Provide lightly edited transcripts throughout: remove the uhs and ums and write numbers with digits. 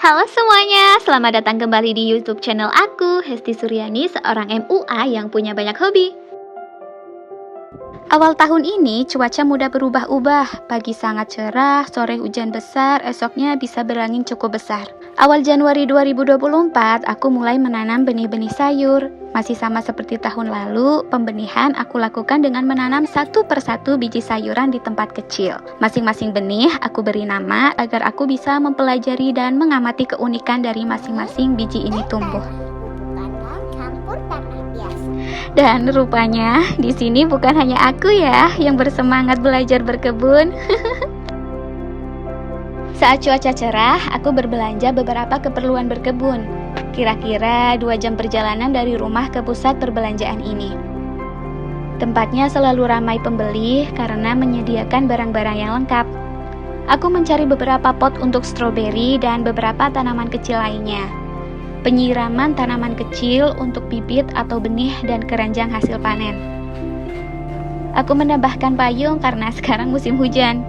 Halo semuanya, selamat datang kembali di YouTube channel aku, Hesti Suryani, seorang MUA yang punya banyak hobi. Awal tahun ini cuaca mudah berubah-ubah, pagi sangat cerah, sore hujan besar, esoknya bisa berangin cukup besar. Awal Januari 2024, aku mulai menanam benih-benih sayur. Masih sama seperti tahun lalu, pembenihan aku lakukan dengan menanam satu persatu biji sayuran di tempat kecil. Masing-masing benih aku beri nama agar aku bisa mempelajari dan mengamati keunikan dari masing-masing biji ini tumbuh. Dan rupanya di sini bukan hanya aku ya yang bersemangat belajar berkebun. Saat cuaca cerah, aku berbelanja beberapa keperluan berkebun. Kira-kira 2 jam perjalanan dari rumah ke pusat perbelanjaan ini. Tempatnya selalu ramai pembeli karena menyediakan barang-barang yang lengkap. Aku mencari beberapa pot untuk stroberi dan beberapa tanaman kecil lainnya. Penyiraman tanaman kecil untuk bibit atau benih dan keranjang hasil panen. Aku menambahkan payung karena sekarang musim hujan.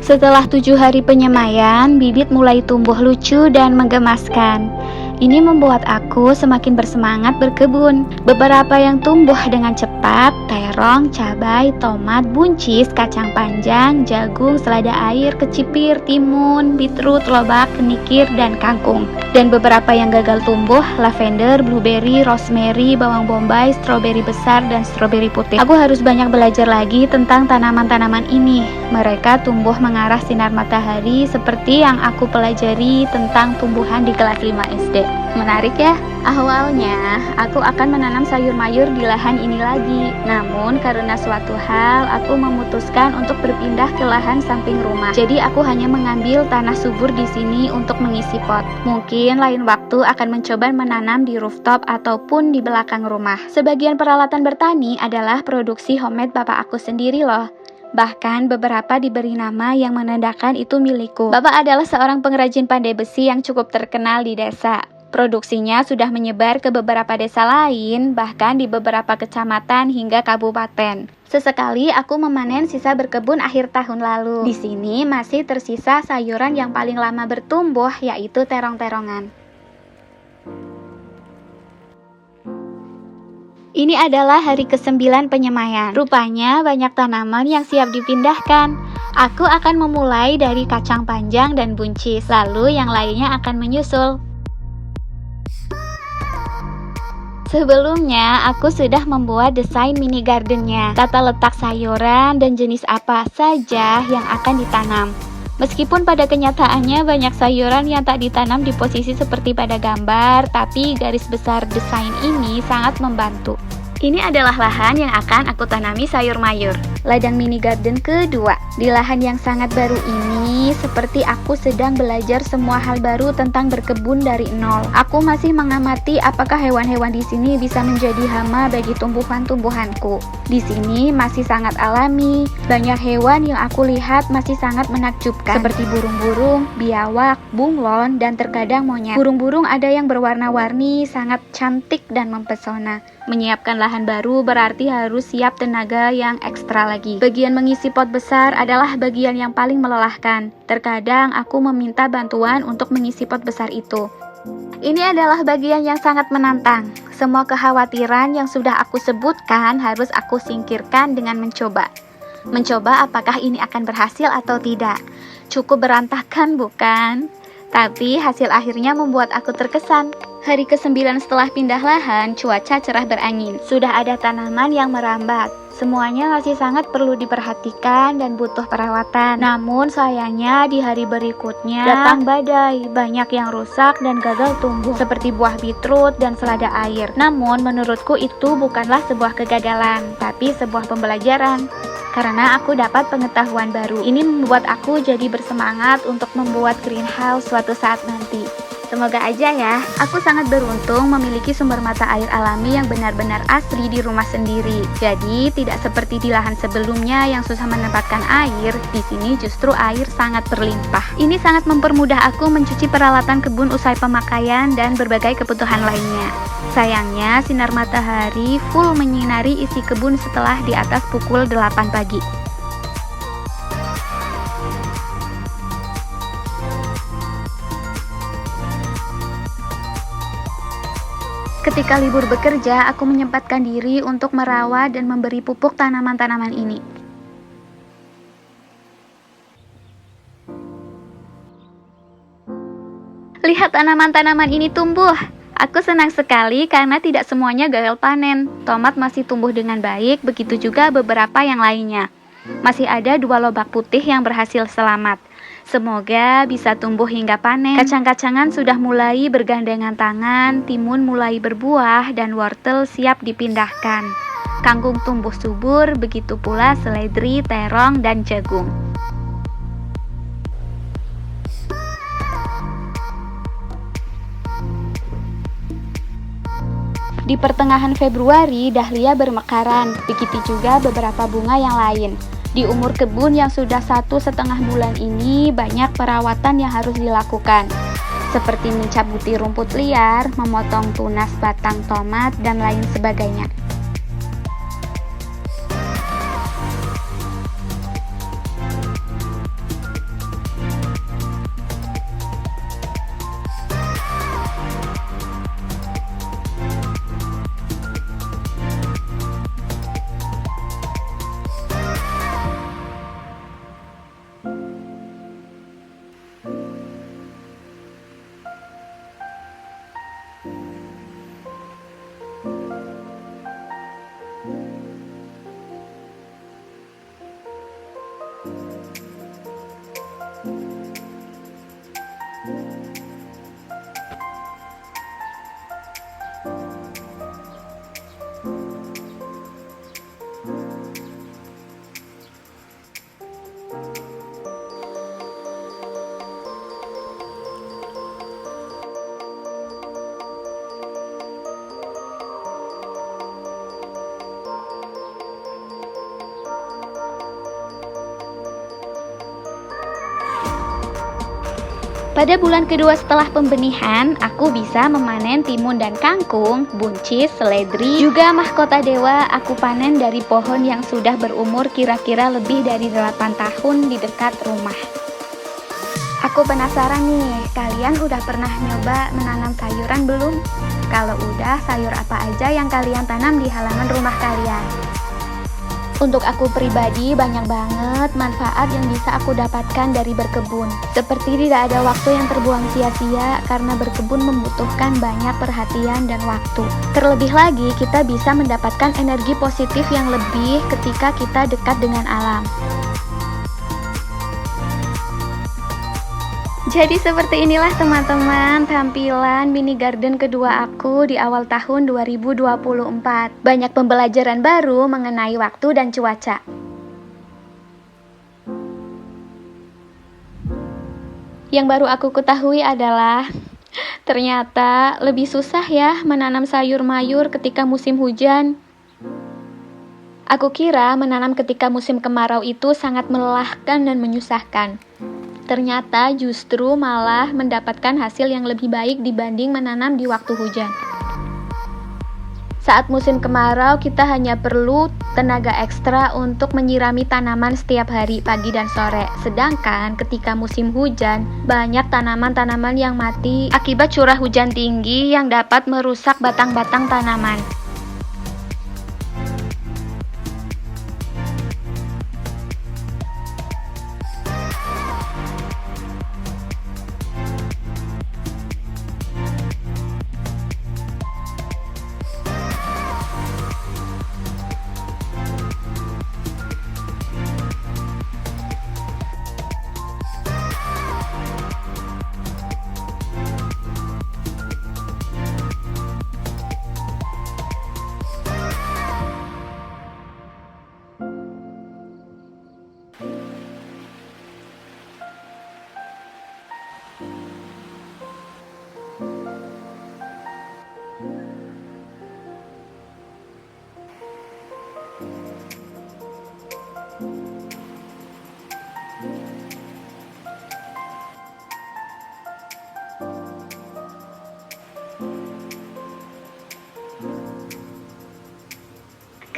Setelah 7 hari penyemaian, bibit mulai tumbuh lucu dan menggemaskan. Ini membuat aku semakin bersemangat berkebun. Beberapa yang tumbuh dengan cepat, terong, cabai, tomat, buncis, kacang panjang, jagung, selada air, kecipir, timun, beetroot, lobak, kenikir, dan kangkung. Dan beberapa yang gagal tumbuh, lavender, blueberry, rosemary, bawang bombay, stroberi besar, dan stroberi putih. Aku harus banyak belajar lagi tentang tanaman-tanaman ini. Mereka tumbuh mengarah sinar matahari seperti yang aku pelajari tentang tumbuhan di kelas 5 SD. Menarik ya? Awalnya, aku akan menanam sayur mayur di lahan ini lagi. Namun, karena suatu hal, aku memutuskan untuk berpindah ke lahan samping rumah. Jadi, aku hanya mengambil tanah subur di sini untuk mengisi pot. Mungkin lain waktu akan mencoba menanam di rooftop ataupun di belakang rumah. Sebagian peralatan bertani adalah produksi homemade bapak aku sendiri loh. Bahkan beberapa diberi nama yang menandakan itu milikku. Bapak adalah seorang pengrajin pandai besi yang cukup terkenal di desa. Produksinya sudah menyebar ke beberapa desa lain, bahkan di beberapa kecamatan hingga kabupaten. Sesekali aku memanen sisa berkebun akhir tahun lalu. Di sini masih tersisa sayuran yang paling lama bertumbuh, yaitu terong-terongan. Ini adalah hari ke-9 penyemaian. Rupanya banyak tanaman yang siap dipindahkan. Aku akan memulai dari kacang panjang dan buncis, lalu yang lainnya akan menyusul. Sebelumnya, aku sudah membuat desain mini gardennya, tata letak sayuran dan jenis apa saja yang akan ditanam. Meskipun pada kenyataannya banyak sayuran yang tak ditanam di posisi seperti pada gambar, tapi garis besar desain ini sangat membantu. Ini adalah lahan yang akan aku tanami sayur mayur. Ladang mini garden kedua. Di lahan yang sangat baru ini, seperti aku sedang belajar semua hal baru tentang berkebun dari nol. Aku masih mengamati apakah hewan-hewan di sini bisa menjadi hama bagi tumbuhan-tumbuhanku. Di sini masih sangat alami. Banyak hewan yang aku lihat masih sangat menakjubkan, seperti burung-burung, biawak, bunglon, dan terkadang monyet. Burung-burung ada yang berwarna-warni, sangat cantik dan mempesona. Menyiapkan lahan baru berarti harus siap tenaga yang ekstra lagi. Bagian mengisi pot besar adalah bagian yang paling melelahkan. Terkadang aku meminta bantuan untuk mengisi pot besar itu. Ini adalah bagian yang sangat menantang. Semua kekhawatiran yang sudah aku sebutkan harus aku singkirkan dengan mencoba. Mencoba apakah ini akan berhasil atau tidak. Cukup berantakan bukan? Tapi hasil akhirnya membuat aku terkesan. Hari ke-9 setelah pindah lahan, cuaca cerah berangin. Sudah ada tanaman yang merambat. Semuanya masih sangat perlu diperhatikan dan butuh perawatan. Namun sayangnya di hari berikutnya datang badai. Banyak yang rusak dan gagal tumbuh, seperti buah beetroot dan selada air. Namun menurutku itu bukanlah sebuah kegagalan, tapi sebuah pembelajaran. Karena aku dapat pengetahuan baru. Ini membuat aku jadi bersemangat untuk membuat greenhouse suatu saat nanti. Semoga aja ya. Aku sangat beruntung memiliki sumber mata air alami yang benar-benar asri di rumah sendiri. Jadi, tidak seperti di lahan sebelumnya yang susah mendapatkan air, di sini justru air sangat berlimpah. Ini sangat mempermudah aku mencuci peralatan kebun usai pemakaian dan berbagai kebutuhan lainnya. Sayangnya, sinar matahari full menyinari isi kebun setelah di atas pukul 8 pagi. Ketika libur bekerja, aku menyempatkan diri untuk merawat dan memberi pupuk tanaman-tanaman ini. Lihat tanaman-tanaman ini tumbuh. Aku senang sekali karena tidak semuanya gagal panen. Tomat masih tumbuh dengan baik, begitu juga beberapa yang lainnya. Masih ada 2 lobak putih yang berhasil selamat. Semoga bisa tumbuh hingga panen. Kacang-kacangan sudah mulai bergandengan tangan, timun mulai berbuah, dan wortel siap dipindahkan. Kangkung tumbuh subur, begitu pula seledri, terong, dan jagung. Di pertengahan Februari, dahlia bermekaran, begitu juga beberapa bunga yang lain. Di umur kebun yang sudah 1,5 bulan ini, banyak perawatan yang harus dilakukan, seperti mencabuti rumput liar, memotong tunas batang tomat, dan lain sebagainya. Pada bulan kedua setelah pembenihan, aku bisa memanen timun dan kangkung, buncis, seledri, juga mahkota dewa aku panen dari pohon yang sudah berumur kira-kira lebih dari 8 tahun di dekat rumah. Aku penasaran nih, kalian udah pernah nyoba menanam sayuran belum? Kalau udah, sayur apa aja yang kalian tanam di halaman rumah kalian? Untuk aku pribadi, banyak banget manfaat yang bisa aku dapatkan dari berkebun. Seperti tidak ada waktu yang terbuang sia-sia karena berkebun membutuhkan banyak perhatian dan waktu. Terlebih lagi, kita bisa mendapatkan energi positif yang lebih ketika kita dekat dengan alam. Jadi seperti inilah teman-teman tampilan mini garden kedua aku di awal tahun 2024. Banyak pembelajaran baru mengenai waktu dan cuaca. Yang baru aku ketahui adalah ternyata lebih susah ya menanam sayur mayur ketika musim hujan. Aku kira menanam ketika musim kemarau itu sangat melelahkan dan menyusahkan. Ternyata justru malah mendapatkan hasil yang lebih baik dibanding menanam di waktu hujan. Saat musim kemarau, kita hanya perlu tenaga ekstra untuk menyirami tanaman setiap hari pagi dan sore. Sedangkan ketika musim hujan, banyak tanaman-tanaman yang mati akibat curah hujan tinggi yang dapat merusak batang-batang tanaman.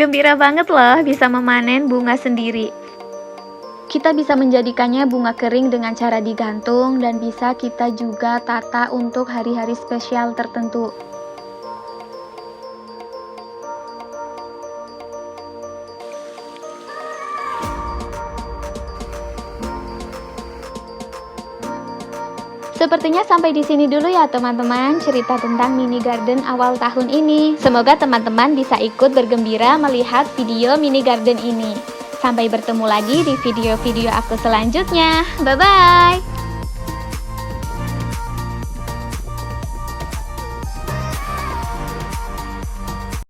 Gembira banget loh bisa memanen bunga sendiri. Kita bisa menjadikannya bunga kering dengan cara digantung dan bisa kita juga tata untuk hari-hari spesial tertentu. Sepertinya sampai di sini dulu ya teman-teman cerita tentang mini garden awal tahun ini. Semoga teman-teman bisa ikut bergembira melihat video mini garden ini. Sampai bertemu lagi di video-video aku selanjutnya. Bye-bye!